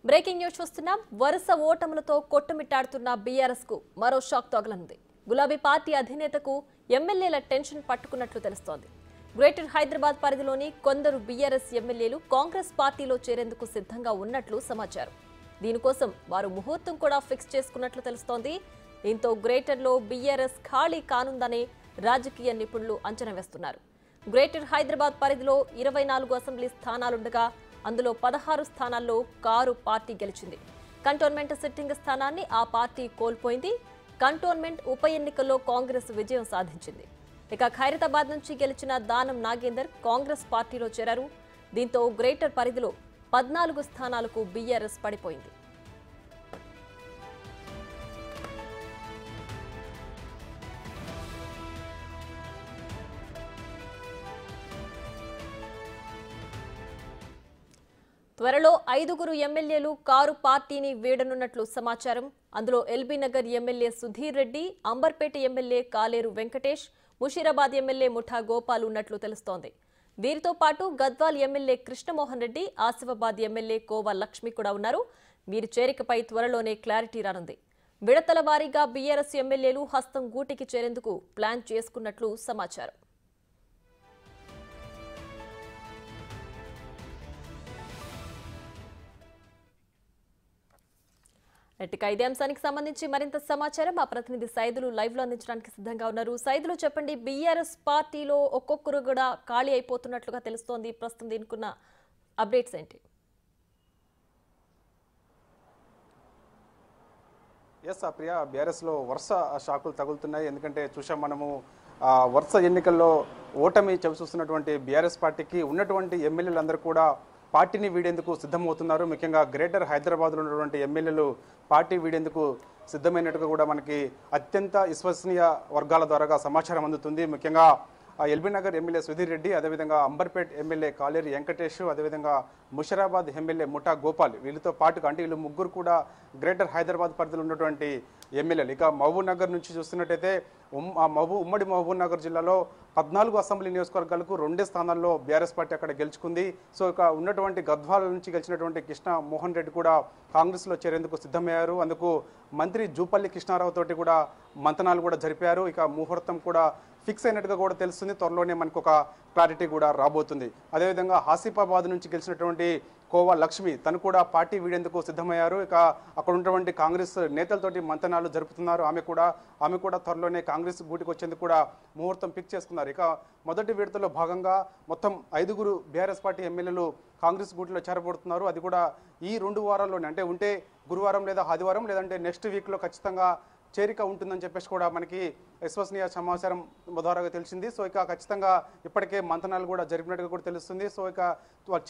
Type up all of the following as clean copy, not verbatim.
Breaking news చూస్తున్నాం. వరుస ఓటములతో కొట్టుమిట్టాడుతున్న BRS కు మరో షాక్ తగలనుంది. గులాబీ పార్టీ అధినేతకు ఎమ్మెల్యేల టెన్షన్ పట్టుకున్నట్లు తెలుస్తోంది. గ్రేటర్ హైదరాబాద్ పరిధిలోని కొందరు బీఆర్ఎస్ ఎమ్మెల్యేలు కాంగ్రెస్ పార్టీలో చేరేందుకు సిద్ధంగా ఉన్నట్లు సమాచారం. దీనికోసం వారు ముహూర్తం కూడా ఫిక్స్ చేసుకున్నట్లు తెలుస్తోంది. దీంతో గ్రేటర్లో బీఆర్ఎస్ ఖాళీ కానుందని రాజకీయ నిపుణులు అంచనా వేస్తున్నారు. గ్రేటర్ హైదరాబాద్ పరిధిలో 24 అసెంబ్లీ స్థానాలుండగా అందులో 16 స్థానాల్లో కారు పార్టీ గెలిచింది. కంటోన్మెంట్ సిట్టింగ్ స్థానాన్ని ఆ పార్టీ కోల్పోయింది. కంటోన్మెంట్ ఉప ఎన్నికల్లో కాంగ్రెస్ విజయం సాధించింది. ఇక ఖైరతాబాద్ నుంచి గెలిచిన దానం నాగేందర్ కాంగ్రెస్ పార్టీలో చేరారు. దీంతో గ్రేటర్ పరిధిలో 14 స్థానాలకు బీఆర్ఎస్ పడిపోయింది. త్వరలో 5గురు ఎమ్మెల్యేలు కారు పార్టీని వీడనున్నట్లు సమాచారం. అందులో LB Nagar MLA Sudheer Reddy, Amberpet MLA కాలేరు వెంకటేష్, ముషీరాబాద్ ఎమ్మెల్యే ముఠా గోపాల్ ఉన్నట్లు తెలుస్తోంది. వీరితో పాటు గద్వాల్ ఎమ్మెల్యే కృష్ణమోహన్ రెడ్డి, ఆసిఫాబాద్ ఎమ్మెల్యే కోవా లక్ష్మి కూడా ఉన్నారు. వీరి చేరికపై త్వరలోనే క్లారిటీ రానుంది. విడతల వారీగా బీఆర్ఎస్ ఎమ్మెల్యేలు హస్తం గూటికి చేరేందుకు ప్లాన్ చేసుకున్నట్లు సమాచారం. ఇదే అంశానికి సంబంధించి మరింత సమాచారం మా ప్రతినిధి సైదులు లైవ్ లో అందించడానికి సిద్ధంగా ఉన్నారు. సైదులు చెప్పండి, బీఆర్ఎస్ పార్టీలో ఒక్కొక్కరు కూడా ఖాళీ అయిపోతున్నట్లుగా తెలుస్తోంది. ప్రస్తుతం దీనికున్న అప్డేట్స్ ఏంటి? ఎస్ ప్రియా, బీఆర్ఎస్ లో వరుస షాకులు తగులుతున్నాయి. ఎందుకంటే చూసాం మనము వరుస ఎన్నికల్లో ఓటమి చవిచూస్తున్నటువంటి బీఆర్ఎస్ పార్టీకి ఉన్నటువంటి ఎమ్మెల్యేలందరూ కూడా పార్టీని వీడేందుకు సిద్ధమవుతున్నారు. ముఖ్యంగా గ్రేటర్ హైదరాబాద్లో ఉన్నటువంటి ఎమ్మెల్యేలు పార్టీ వీడేందుకు సిద్ధమైనట్టుగా కూడా మనకి అత్యంత విశ్వసనీయ వర్గాల ద్వారా సమాచారం అందుతుంది. ముఖ్యంగా ఎల్బీ నగర్ ఎమ్మెల్యే సుధీర్ రెడ్డి, అదేవిధంగా అంబర్పేట్ ఎమ్మెల్యే కాలేరు వెంకటేష్, అదేవిధంగా ముషీరాబాద్ ఎమ్మెల్యే ముఠా గోపాల్, వీళ్ళతో పాటుగా అంటే వీళ్ళు ముగ్గురు కూడా గ్రేటర్ హైదరాబాద్ పరిధిలో ఉన్నటువంటి ఎమ్మెల్యేలు. ఇక మహబూబ్ నగర్ నుంచి చూస్తున్నట్టయితే ఉమ్మడి మహబూబ్ నగర్ జిల్లాలో 14 అసెంబ్లీ నియోజకవర్గాలకు 2 స్థానాల్లో బీఆర్ఎస్ పార్టీ అక్కడ గెలుచుకుంది. సో ఇక ఉన్నటువంటి గద్వాల నుంచి గెలిచినటువంటి కృష్ణ మోహన్ రెడ్డి కూడా కాంగ్రెస్లో చేరేందుకు సిద్ధమయ్యారు. అందుకు మంత్రి జూపల్లి కృష్ణారావు తోటి కూడా మంతనాలు కూడా జరిపారు. ఇక ముహూర్తం కూడా ఫిక్స్ అయినట్టుగా కూడా తెలుస్తుంది. త్వరలోనే మనకు ఒక క్లారిటీ కూడా రాబోతుంది. అదేవిధంగా ఆసిఫాబాద్ నుంచి గెలిచినటువంటి కోవా లక్ష్మి తను కూడా పార్టీ వీడేందుకు సిద్ధమయ్యారు. ఇక అక్కడ ఉన్నటువంటి కాంగ్రెస్ నేతలతోటి మంతనాలు జరుపుతున్నారు. ఆమె కూడా త్వరలోనే కాంగ్రెస్ గూటికి వచ్చేందుకు కూడా ముహూర్తం ఫిక్స్ చేసుకున్నారు. ఇక మొదటి విడతలో భాగంగా మొత్తం 5గురు బీఆర్ఎస్ పార్టీ ఎమ్మెల్యేలు కాంగ్రెస్ గూటిలో చేరబడుతున్నారు. అది కూడా ఈ 2 వారాల్లోనే, అంటే ఉంటే గురువారం లేదా ఆదివారం లేదంటే నెక్స్ట్ వీక్లో ఖచ్చితంగా చేరిక ఉంటుందని చెప్పేసి కూడా మనకి విశ్వసనీయ సమాచారం ద్వారా తెలిసింది. సో ఇక ఖచ్చితంగా ఇప్పటికే మంతనాలు కూడా జరిపినట్టుగా కూడా తెలుస్తుంది. సో ఇక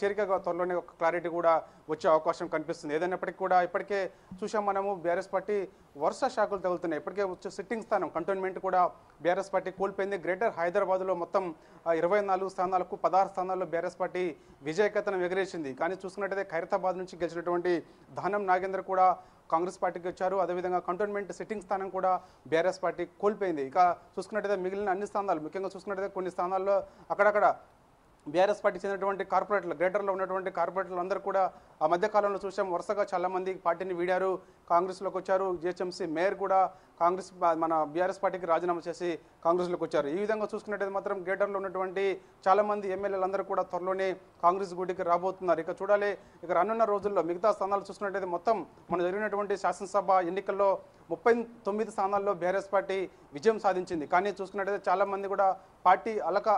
చేరికగా త్వరలోనే ఒక క్లారిటీ కూడా వచ్చే అవకాశం కనిపిస్తుంది. ఏదైనప్పటికీ కూడా ఇప్పటికే చూసాం మనము బీఆర్ఎస్ పార్టీ వరుస షాకులు తగులుతున్నాయి. ఇప్పటికే వచ్చే సిట్టింగ్ స్థానం కంటోన్మెంట్ కూడా బీఆర్ఎస్ పార్టీ కోల్పోయింది. గ్రేటర్ హైదరాబాద్లో మొత్తం 24 స్థానాలకు 16 స్థానాల్లో బీఆర్ఎస్ పార్టీ విజయకేతనం ఎగరేసింది. కానీ చూసుకున్నట్టయితే ఖైరతాబాద్ నుంచి గెలిచినటువంటి దానం నాగేందర్ కూడా కాంగ్రెస్ పార్టీకి వచ్చారు. అదేవిధంగా కంటోన్మెంట్ సిట్టింగ్ స్థానం కూడా బీఆర్ఎస్ పార్టీ కోల్పోయింది. ఇక చూసుకున్నట్టయితే మిగిలిన అన్ని స్థానాలు, ముఖ్యంగా చూసుకున్నట్టయితే కొన్ని స్థానాల్లో అక్కడక్కడ బీఆర్ఎస్ పార్టీ చెందినటువంటి కార్పొరేటర్లు, గ్రేటర్లో ఉన్నటువంటి కార్పొరేటర్లు అందరూ కూడా ఆ మధ్యకాలంలో చూసాం వరుసగా చాలామంది పార్టీని వీడారు, కాంగ్రెస్లోకి వచ్చారు. జిహెచ్ఎంసీ మేయర్ కూడా మన బీఆర్ఎస్ పార్టీకి రాజీనామా చేసి కాంగ్రెస్లోకి వచ్చారు. ఈ విధంగా చూసుకున్నట్టయితే మాత్రం గ్రేటర్లో ఉన్నటువంటి చాలామంది ఎమ్మెల్యేలందరూ కూడా త్వరలోనే కాంగ్రెస్ గూటికి రాబోతున్నారు. ఇక చూడాలి, ఇక రానున్న రోజుల్లో మిగతా స్థానాలు చూసుకున్నట్టయితే మొత్తం మన జరిగినటువంటి శాసనసభ ఎన్నికల్లో 39 స్థానాల్లో బీఆర్ఎస్ పార్టీ విజయం సాధించింది. కానీ చూసుకున్నట్టయితే చాలామంది కూడా పార్టీ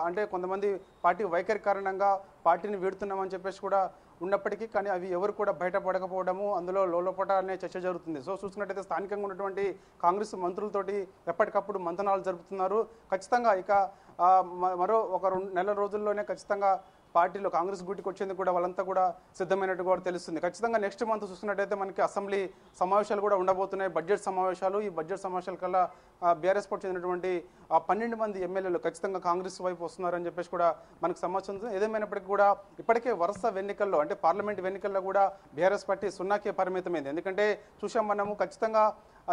అంటే కొంతమంది పార్టీ వైఖరి కారణంగా పార్టీని వీడుతున్నామని చెప్పేసి కూడా ఉన్నప్పటికీ కానీ అవి ఎవరు కూడా బయటపడకపోవడము, అందులో లోపట అనే చర్చ జరుగుతుంది. సో చూసుకున్నట్టయితే స్థానికంగా ఉన్నటువంటి కాంగ్రెస్ మంత్రులతోటి ఎప్పటికప్పుడు మంతనాలు జరుపుతున్నారు. ఖచ్చితంగా ఇక మరో ఒక 2 నెలల రోజుల్లోనే ఖచ్చితంగా పార్టీలో కాంగ్రెస్ గూటికి వచ్చేందుకు కూడా వాళ్ళంతా కూడా సిద్ధమైనట్టు కూడా తెలుస్తుంది. ఖచ్చితంగా నెక్స్ట్ మంత్ చూసుకున్నట్టయితే మనకి అసెంబ్లీ సమావేశాలు కూడా ఉండబోతున్నాయి, బడ్జెట్ సమావేశాలు. ఈ బడ్జెట్ సమావేశాల కల్లా బీఆర్ఎస్ పార్టీ చెందినటువంటి 12 మంది ఎమ్మెల్యేలు ఖచ్చితంగా కాంగ్రెస్ వైపు వస్తున్నారని చెప్పేసి కూడా మనకు సమాచారం. ఏదేమైనప్పటికీ కూడా ఇప్పటికే వరుస ఎన్నికల్లో, అంటే పార్లమెంట్ ఎన్నికల్లో కూడా బీఆర్ఎస్ పార్టీ 0కే పరిమితమైంది. ఎందుకంటే చూసాం మనము ఖచ్చితంగా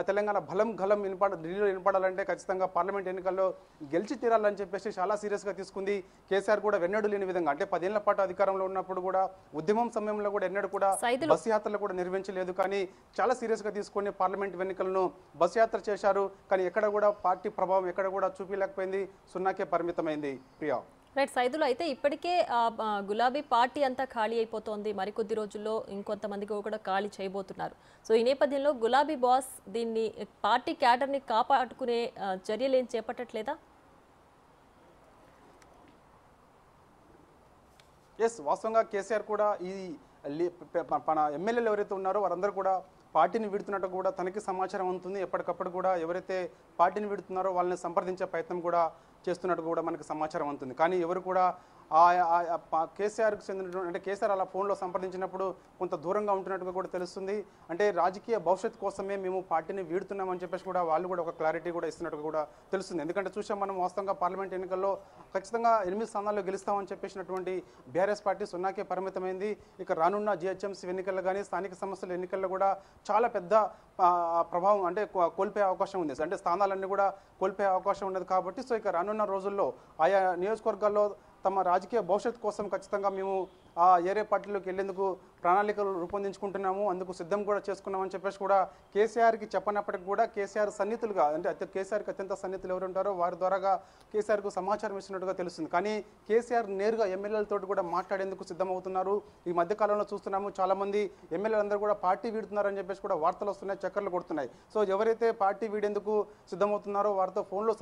తెలంగాణ బలం గలం ఢిల్లీలో వినపడాలంటే ఖచ్చితంగా పార్లమెంట్ ఎన్నికల్లో గెలిచి తీరాలని చెప్పేసి చాలా సీరియస్గా తీసుకుంది. కేసీఆర్ కూడా వెన్నడూ లేని విధంగా అంటే 10 ఏళ్ల పాటు అధికారంలో ఉన్నప్పుడు కూడా ఉద్యమం సమయంలో కూడా ఎన్నడూ కూడా బస్ యాత్రలు కూడా నిర్వహించలేదు. కానీ చాలా సీరియస్గా తీసుకొని పార్లమెంట్ ఎన్నికలను బస్ యాత్ర చేశారు. కానీ ఎక్కడ కూడా పార్టీ ప్రభావం ఎక్కడ కూడా చూపించలేకపోయింది, సున్నాకే పరిమితమైంది. ప్రియా రైట్ సైదులు అయితే ఇప్పటికే గులాబీ పార్టీ అంతా ఖాళీ అయిపోతోంది. మరికొద్ది రోజుల్లో ఇంకొంతమందికి కూడా ఖాళీ చేయబోతున్నారు. సో ఈ నేపథ్యంలో గులాబీ బాస్ దీన్ని పార్టీ క్యాడర్ని కాపాడుకునే చర్యలు ఏం చేపట్టట్లేదా? ఎస్, వాస్తవంగా కేసీఆర్ కూడా ఈ మన ఎమ్మెల్యేలు ఎవరైతే ఉన్నారో వారందరూ కూడా పార్టీని వీడుతున్నట్టు కూడా తనకి సమాచారం ఉంటుంది. ఎప్పటికప్పుడు కూడా ఎవరైతే పార్టీని వీడుతున్నారో వాళ్ళని సంప్రదించే ప్రయత్నం కూడా చేస్తున్నట్టు కూడా మనకు సమాచారం ఉంటుంది. కానీ ఎవరు కూడా కేసీఆర్కి చెందినటువంటి అంటే కేసీఆర్ అలా ఫోన్లో సంప్రదించినప్పుడు కొంత దూరంగా ఉంటున్నట్టుగా కూడా తెలుస్తుంది. అంటే రాజకీయ భవిష్యత్తు కోసమే మేము పార్టీని వీడుతున్నామని చెప్పేసి కూడా వాళ్ళు కూడా ఒక క్లారిటీ కూడా ఇస్తున్నట్టుగా కూడా తెలుస్తుంది. ఎందుకంటే చూసాం మనం వాస్తవంగా పార్లమెంట్ ఎన్నికల్లో ఖచ్చితంగా 8 స్థానాల్లో గెలుస్తామని చెప్పేసినటువంటి బీఆర్ఎస్ పార్టీ సున్నాకే పరిమితమైంది. ఇక రానున్న జిహెచ్ఎంసీ ఎన్నికల్లో కానీ స్థానిక సంస్థల ఎన్నికల్లో కూడా చాలా పెద్ద ప్రభావం అంటే కోల్పోయే అవకాశం ఉంది. అంటే స్థానాలన్నీ కూడా కోల్పోయే అవకాశం ఉన్నది కాబట్టి సో ఇక రానున్న రోజుల్లో ఆయా నియోజకవర్గాల్లో తమ రాజకీయ భవిష్యత్తు కోసం ఖచ్చితంగా మేము ఏరే పార్టీలోకి వెళ్లేందుకు ప్రణాళికలు రూపొందించుకుంటున్నాము, అందుకు సిద్ధం కూడా చేసుకున్నామని చెప్పేసి కూడా కేసీఆర్కి చెప్పనప్పటికీ కూడా కేసీఆర్ సన్నిహితులుగా అంటే కేసీఆర్కి అత్యంత సన్నిహితులు ఎవరు ఉంటారో వారి ద్వారాగా కేసీఆర్కు సమాచారం ఇచ్చినట్టుగా తెలుస్తుంది. కానీ కేసీఆర్ నేరుగా ఎమ్మెల్యేలతో కూడా మాట్లాడేందుకు సిద్ధమవుతున్నారు. ఈ మధ్యకాలంలో చూస్తున్నాము చాలామంది ఎమ్మెల్యేలందరూ కూడా పార్టీ వీడుతున్నారని చెప్పేసి కూడా వార్తలు వస్తున్నాయి, చక్కర్లు కొడుతున్నాయి. సో ఎవరైతే పార్టీ వీడేందుకు సిద్ధమవుతున్నారో వారితో ఫోన్లో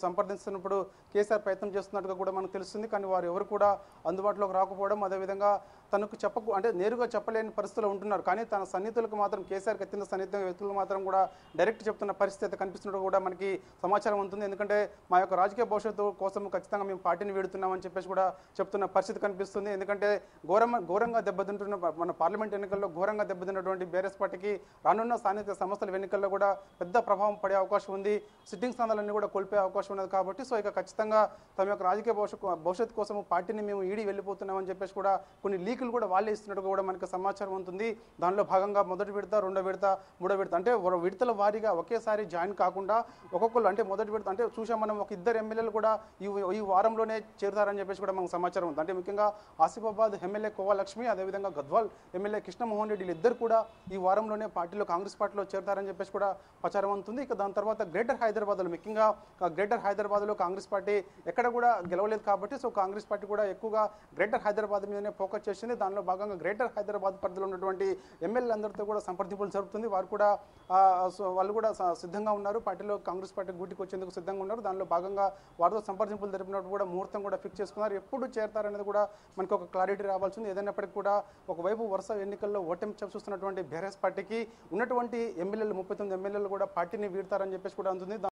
సంప్రదిస్తున్నప్పుడు కేసీఆర్ ప్రయత్నం చేస్తున్నట్టుగా కూడా మనకు తెలుస్తుంది. కానీ వారు ఎవరు కూడా అందుబాటులోకి రాకపోవడం, అదేవిధంగా తనకు అంటే నేరుగా చెప్పలేని పరిస్థితుల్లో ఉంటున్నారు. కానీ తన సన్నిహితులకు మాత్రం కేసీఆర్కి అత్యంత సన్నిహిత వ్యక్తులు మాత్రం కూడా డైరెక్ట్ చెప్తున్న పరిస్థితి కనిపిస్తున్నట్టు కూడా మనకి సమాచారం ఉంటుంది. ఎందుకంటే మా యొక్క రాజకీయ భవిష్యత్తు కోసం ఖచ్చితంగా మేము పార్టీని వీడుతున్నామని చెప్పేసి కూడా చెప్తున్న పరిస్థితి కనిపిస్తుంది. ఎందుకంటే ఘోరంగా దెబ్బతింటున్న మన పార్లమెంట్ ఎన్నికల్లో ఘోరంగా దెబ్బతిన్నటువంటి బీఆర్ఎస్ పార్టీకి రానున్న స్థానిక సంస్థల ఎన్నికల్లో కూడా పెద్ద ప్రభావం పడే అవకాశం ఉంది. సిట్టింగ్ స్థానాలన్నీ కూడా కోల్పోయే అవకాశం ఉన్నది. కాబట్టి సో ఇక ఖచ్చితంగా తమ యొక్క రాజకీయ భవిష్యత్తు కోసం పార్టీని మేము వెళ్ళిపోతున్నామని చెప్పేసి కూడా కొన్ని లీకులు కూడా వాళ్ళే ఇస్తున్నట్టుగా కూడా మనకు సమాచారం ఉంటుంది. దానిలో భాగంగా మొదటి విడత, రెండో విడత, మూడో విడత అంటే విడతల వారీగా ఒకేసారి జాయిన్ కాకుండా ఒక్కొక్కరు అంటే మొదటి విడత అంటే చూసాం మనం ఒక 2 ఎమ్మెల్యేలు కూడా ఈ వారంలోనే చేరుతారని చెప్పేసి కూడా మనకు సమాచారం ఉంది. అంటే ముఖ్యంగా ఆసిఫాబాద్ ఎమ్మెల్యే కోవాలక్ష్మి, అదేవిధంగా గద్వాల్ ఎమ్మెల్యే కృష్ణమోహన్ రెడ్డి ఇద్దరు కూడా ఈ వారంలోనే కాంగ్రెస్ పార్టీలో చేరుతారని చెప్పేసి కూడా ప్రచారం ఉంటుంది. ఇక దాని తర్వాత గ్రేటర్ హైదరాబాద్లో ముఖ్యంగా గ్రేటర్ హైదరాబాద్లో కాంగ్రెస్ పార్టీ ఎక్కడ కూడా గెలవలేదు కాబట్టి సో కాంగ్రెస్ పార్టీ కూడా ఎక్కువగా గ్రేటర్ హైదరాబాద్ మీదనే ఫోకస్ చేసింది. దానిలో భాగంగా గ్రేటర్ హైదరాబాద్ పరిధిలో ఉన్నటువంటి ఎమ్మెల్యేలందరితో కూడా సంప్రదింపులు జరుపుతుంది. వాళ్ళు కూడా సిద్ధంగా ఉన్నారు, పార్టీలో కాంగ్రెస్ పార్టీ గూటికి వచ్చేందుకు సిద్ధంగా ఉన్నారు. దానిలో భాగంగా వారితో సంప్రదింపులు జరిపినట్టు కూడా ముహూర్తం కూడా ఫిక్స్ చేసుకున్నారు. ఎప్పుడు చేరతారనేది కూడా మనకు ఒక క్లారిటీ రావాల్సింది. ఏదైనప్పటికీ కూడా ఒకవైపు వరుస ఎన్నికల్లో ఓటమి చూస్తున్నటువంటి బీఆర్ఎస్ పార్టీకి ఉన్నటువంటి ఎమ్మెల్యేలు 39 ఎమ్మెల్యేలు కూడా పార్టీని వీడతారని చెప్పేసి కూడా ఉంటుంది.